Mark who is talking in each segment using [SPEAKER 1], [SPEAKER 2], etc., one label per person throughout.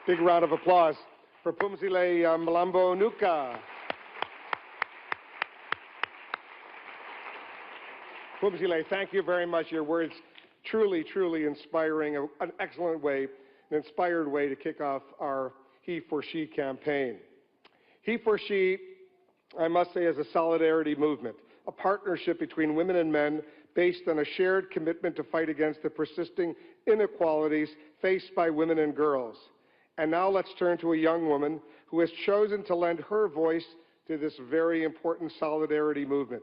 [SPEAKER 1] Big round of applause for Phumzile Mlambo Ngcuka. Phumzile, thank you very much. Your words truly, truly inspiring, an excellent way, an inspired way to kick off our He for She campaign. He for She, I must say, is a solidarity movement, a partnership between women and men based on a shared commitment to fight against the persisting inequalities faced by women and girls. And now let's turn to a young woman who has chosen to lend her voice to this very important solidarity movement.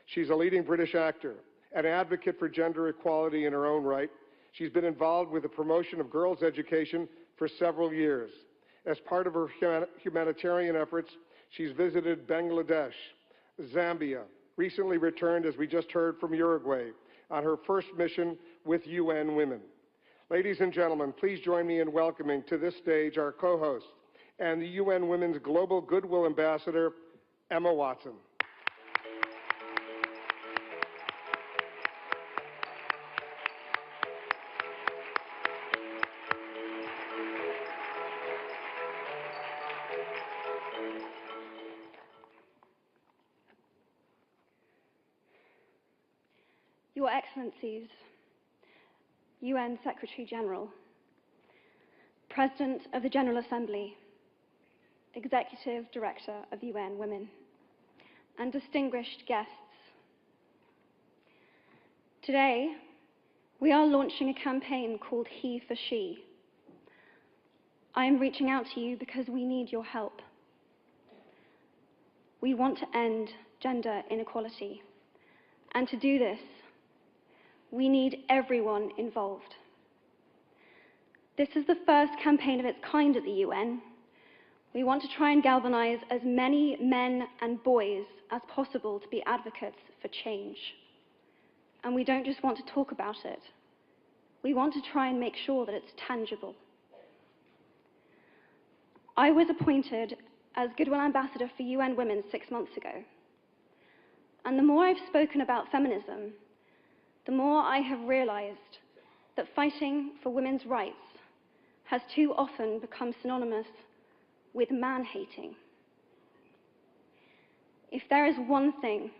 [SPEAKER 1] She's a leading British actor, an advocate for gender equality in her own right. She's been involved with the promotion of girls' education for several years. As part of her humanitarian efforts, she's visited Bangladesh, Zambia, recently returned, as we just heard, from Uruguay on her first mission with UN Women. Ladies and gentlemen, please join me in welcoming to this stage our co-host and the UN Women's Global Goodwill Ambassador, Emma Watson.
[SPEAKER 2] Your Excellencies, UN Secretary General, President of the General Assembly, Executive Director of UN Women, and distinguished guests. Today, we are launching a campaign called He for She. I am reaching out to you because we need your help. We want to end gender inequality, and to do this, we need everyone involved. This is the first campaign of its kind at the UN. We want to try and galvanize as many men and boys as possible to be advocates for change. And we don't just want to talk about it. We want to try and make sure that it's tangible. I was appointed as Goodwill Ambassador for UN Women 6 months ago. And the more I've spoken about feminism, the more I have realized that fighting for women's rights has too often become synonymous with man-hating. If there is one thing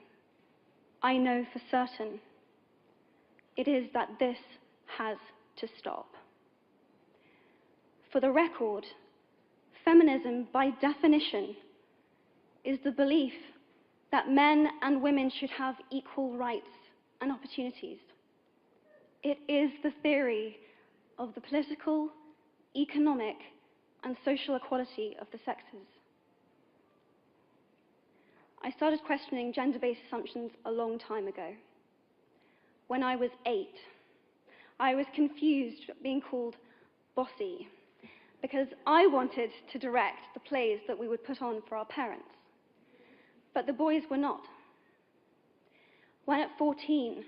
[SPEAKER 2] I know for certain, it is that this has to stop. For the record, feminism, by definition, is the belief that men and women should have equal rights and opportunities. It is the theory of the political, economic, and social equality of the sexes. I started questioning gender-based assumptions a long time ago. When I was 8, I was confused being called bossy because I wanted to direct the plays that we would put on for our parents, but the boys were not. When at 14,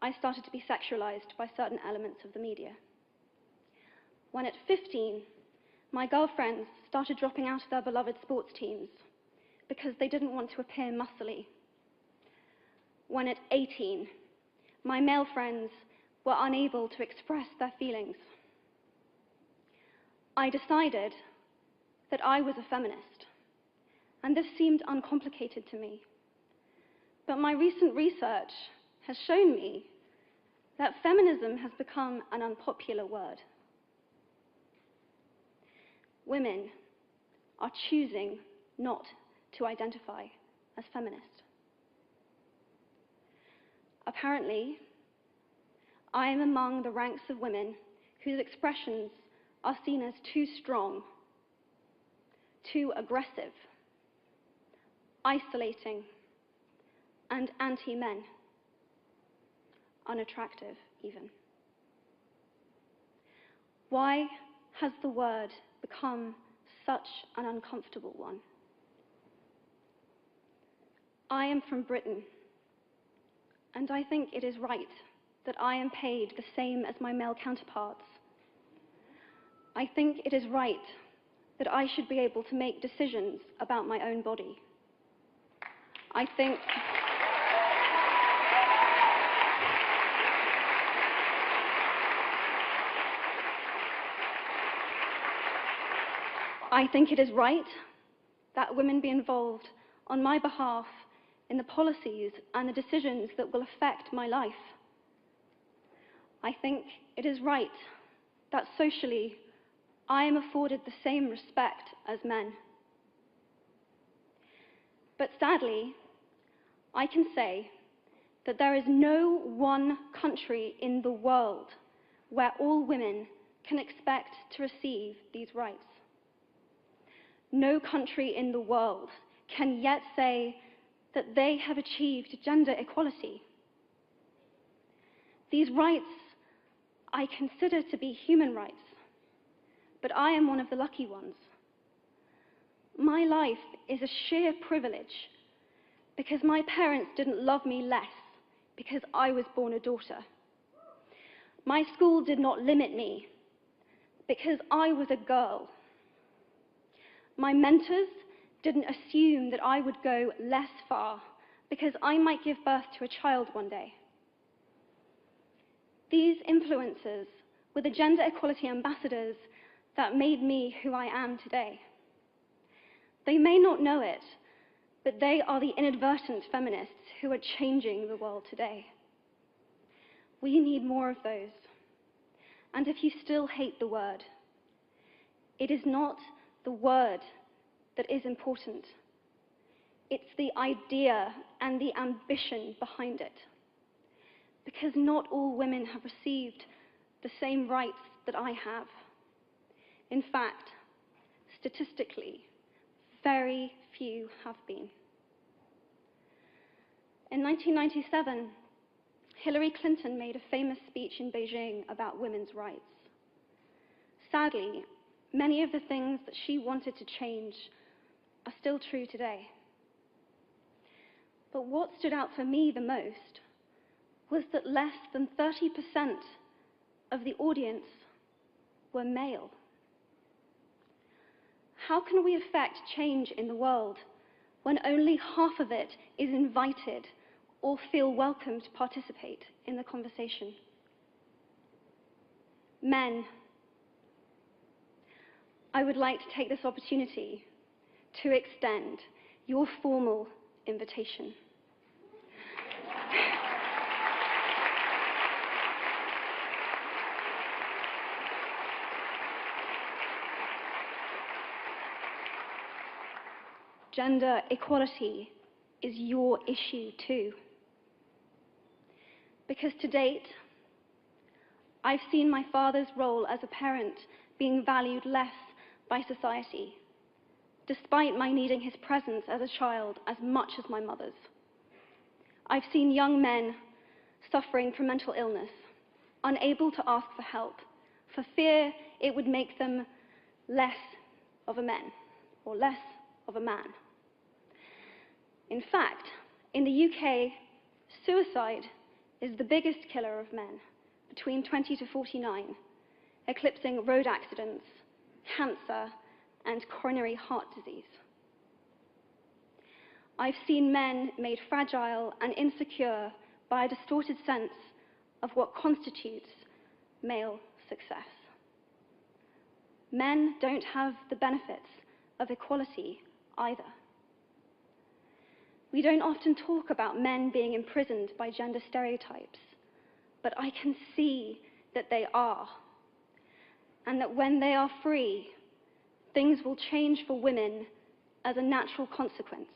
[SPEAKER 2] I started to be sexualized by certain elements of the media. When at 15, my girlfriends started dropping out of their beloved sports teams because they didn't want to appear muscly. When at 18, my male friends were unable to express their feelings. I decided that I was a feminist, and this seemed uncomplicated to me. But my recent research has shown me that feminism has become an unpopular word. Women are choosing not to identify as feminist. Apparently, I am among the ranks of women whose expressions are seen as too strong, too aggressive, isolating, and anti-men, unattractive even. Why has the word become such an uncomfortable one? I am from Britain, and I think it is right that I am paid the same as my male counterparts. I think it is right that I should be able to make decisions about my own body. I think I think it is right that women be involved on my behalf in the policies and the decisions that will affect my life. I think it is right that socially I am afforded the same respect as men. But sadly, I can say that there is no one country in the world where all women can expect to receive these rights. No country in the world can yet say that they have achieved gender equality. These rights I consider to be human rights, but I am one of the lucky ones. My life is a sheer privilege because my parents didn't love me less because I was born a daughter. My school did not limit me because I was a girl. My mentors didn't assume that I would go less far because I might give birth to a child one day. These influences were the gender equality ambassadors that made me who I am today. They may not know it, but they are the inadvertent feminists who are changing the world today. We need more of those. And if you still hate the word, it is not the word that is important. It's the idea and the ambition behind it. Because not all women have received the same rights that I have. In fact, statistically, very few have been. In 1997, Hillary Clinton made a famous speech in Beijing about women's rights. Sadly, many of the things that she wanted to change are still true today. But what stood out for me the most was that less than 30% of the audience were male. How can we affect change in the world when only half of it is invited or feel welcome to participate in the conversation? Men, I would like to take this opportunity to extend your formal invitation. Gender equality is your issue too. Because to date, I've seen my father's role as a parent being valued less by society, despite my needing his presence as a child as much as my mother's. I've seen young men suffering from mental illness, unable to ask for help, for fear it would make them less of a man or less of a man. In fact, in the UK, suicide is the biggest killer of men between 20 to 49, eclipsing road accidents, cancer, and coronary heart disease. I've seen men made fragile and insecure by a distorted sense of what constitutes male success. Men don't have the benefits of equality either. We don't often talk about men being imprisoned by gender stereotypes, but I can see that they are, and that when they are free, things will change for women as a natural consequence.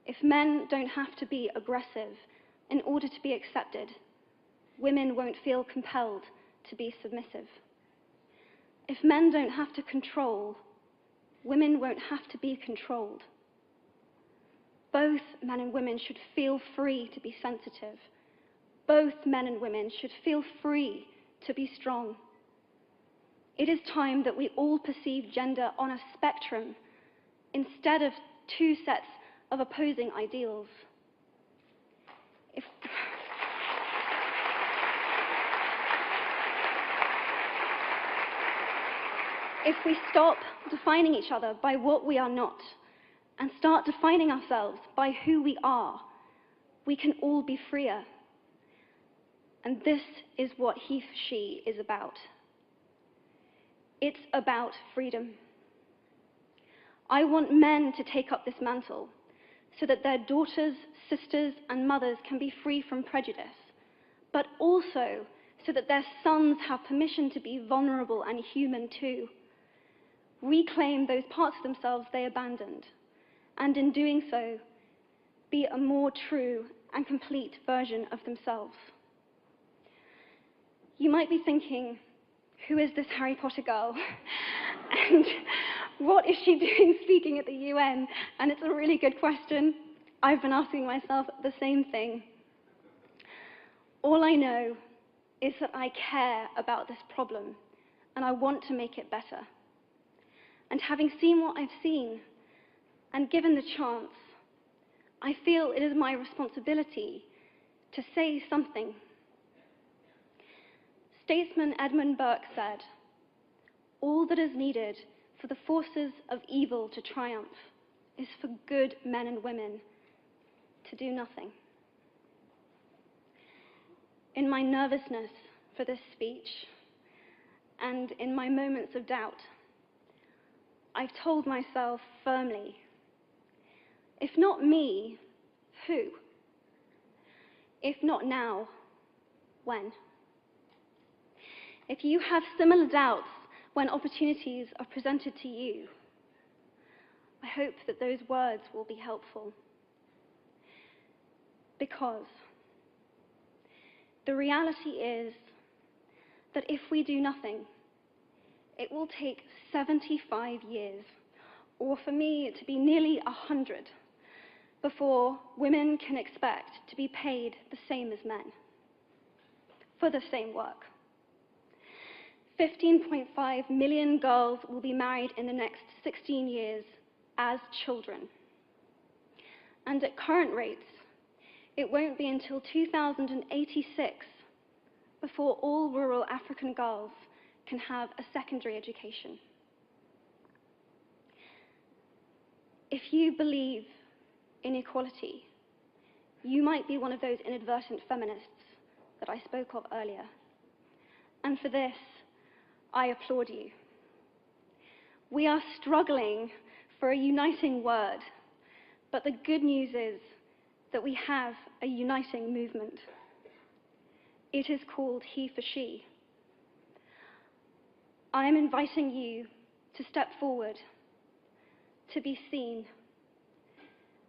[SPEAKER 2] If men don't have to be aggressive in order to be accepted, women won't feel compelled to be submissive. If men don't have to control, women won't have to be controlled. Both men and women should feel free to be sensitive. Both men and women should feel free to be strong. It is time that we all perceive gender on a spectrum instead of two sets of opposing ideals. If we stop defining each other by what we are not and start defining ourselves by who we are, we can all be freer. And this is what he for she is about. It's about freedom. I want men to take up this mantle so that their daughters, sisters, and mothers can be free from prejudice, but also so that their sons have permission to be vulnerable and human too. Reclaim those parts of themselves they abandoned, and in doing so, be a more true and complete version of themselves. You might be thinking, who is this Harry Potter girl? And what is she doing speaking at the UN? And it's a really good question. I've been asking myself the same thing. All I know is that I care about this problem, and I want to make it better. And having seen what I've seen, and given the chance, I feel it is my responsibility to say something. Statesman Edmund Burke said, "All that is needed for the forces of evil to triumph is for good men and women to do nothing." In my nervousness for this speech, and in my moments of doubt, I've told myself firmly, if not me, who? If not now, when? If you have similar doubts when opportunities are presented to you, I hope that those words will be helpful. Because the reality is that if we do nothing, it will take 75 years, or for me to be nearly 100, before women can expect to be paid the same as men for the same work. 15.5 million girls will be married in the next 16 years as children. And at current rates, it won't be until 2086 before all rural African girls can have a secondary education. If you believe in equality, you might be one of those inadvertent feminists that I spoke of earlier. And for this, I applaud you. We are struggling for a uniting word, but the good news is that we have a uniting movement. It is called He for She. I am inviting you to step forward, to be seen,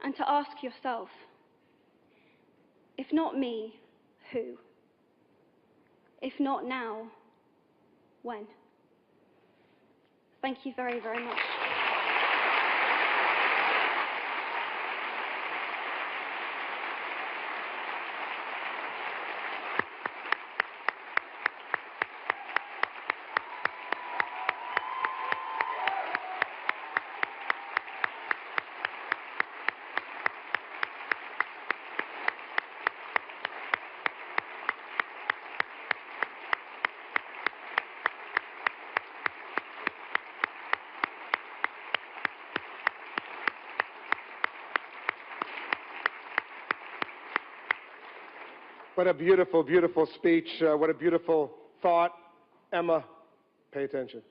[SPEAKER 2] and to ask yourself, if not me, who? If not now, when? Thank you very, very much.
[SPEAKER 1] What a beautiful, beautiful speech. What a beautiful thought. Emma, pay attention.